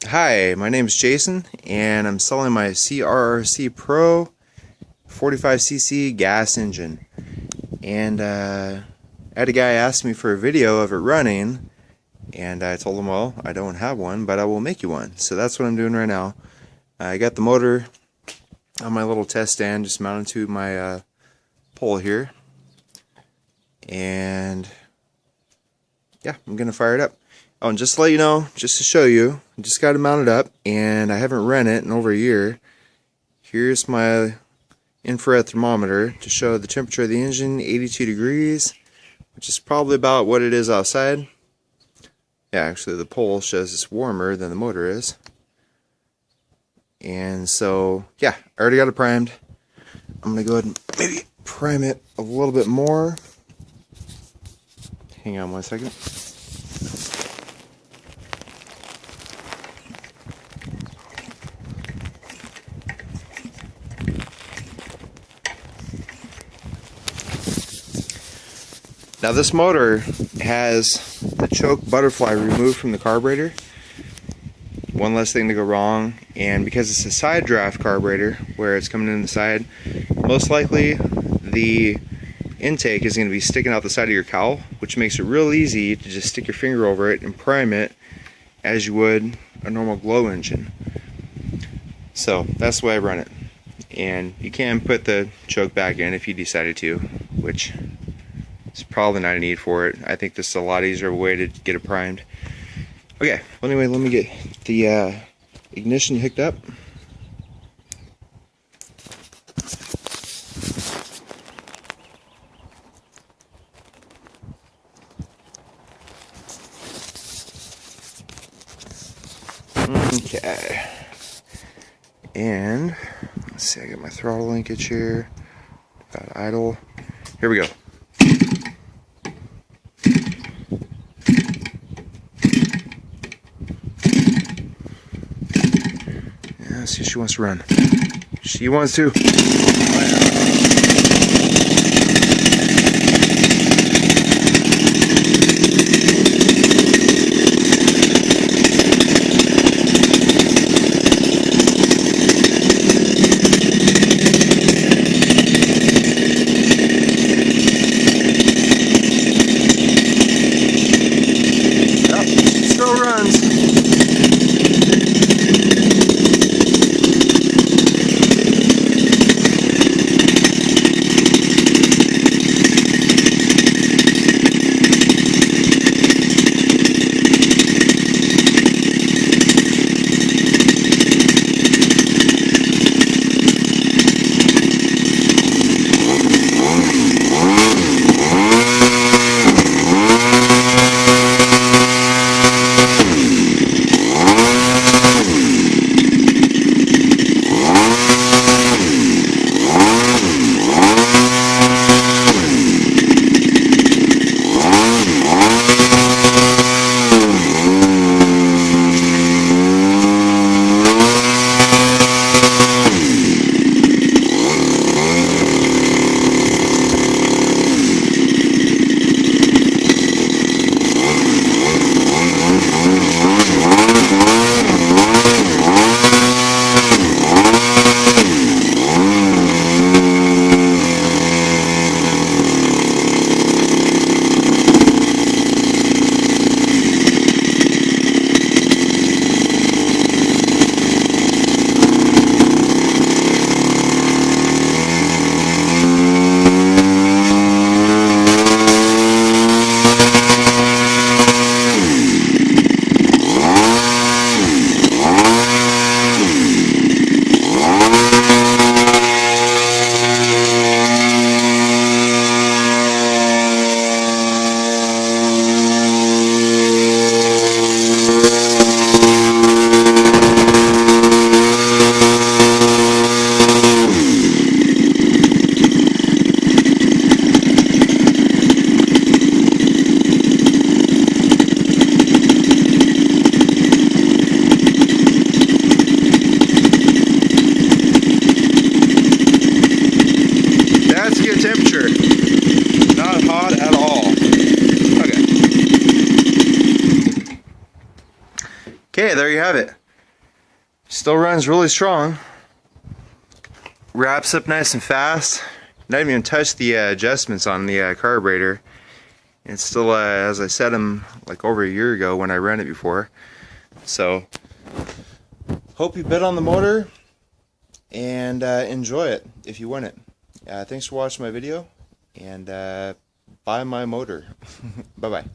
Hi, my name is Jason, and I'm selling my Crrc Pro 45cc gas engine. And I had a guy ask me for a video of it running, and I told him, well, I don't have one, but I will make you one. So that's what I'm doing right now. I got the motor on my little test stand, just mounted to my pole here. And yeah, I'm going to fire it up. Oh, and just to let you know, just to show you, I just got it mounted up, and I haven't ran it in over a year. Here's my infrared thermometer to show the temperature of the engine, 82 degrees, which is probably about what it is outside. Yeah, actually the pole shows it's warmer than the motor is. And so, yeah, I already got it primed. I'm going to go ahead and maybe prime it a little bit more. Hang on one second. Now this motor has the choke butterfly removed from the carburetor. One less thing to go wrong, and because it's a side draft carburetor where it's coming in the side, most likely the intake is going to be sticking out the side of your cowl, which makes it real easy to just stick your finger over it and prime it as you would a normal glow engine. So that's the way I run it. And you can put the choke back in if you decided to, which it's probably not a need for it. I think this is a lot easier way to get it primed. Okay, well anyway, let me get the ignition hooked up. Okay. And let's see, I got my throttle linkage here. Got idle. Here we go. Let's see if she wants to run. She wants to. Yep, she still runs. Okay, there you have it. Still runs really strong. Wraps up nice and fast. Not even touched the adjustments on the carburetor. It's still, as I set them like over a year ago when I ran it before. So, hope you bet on the motor and enjoy it if you win it. Thanks for watching my video, and buy my motor. Bye bye.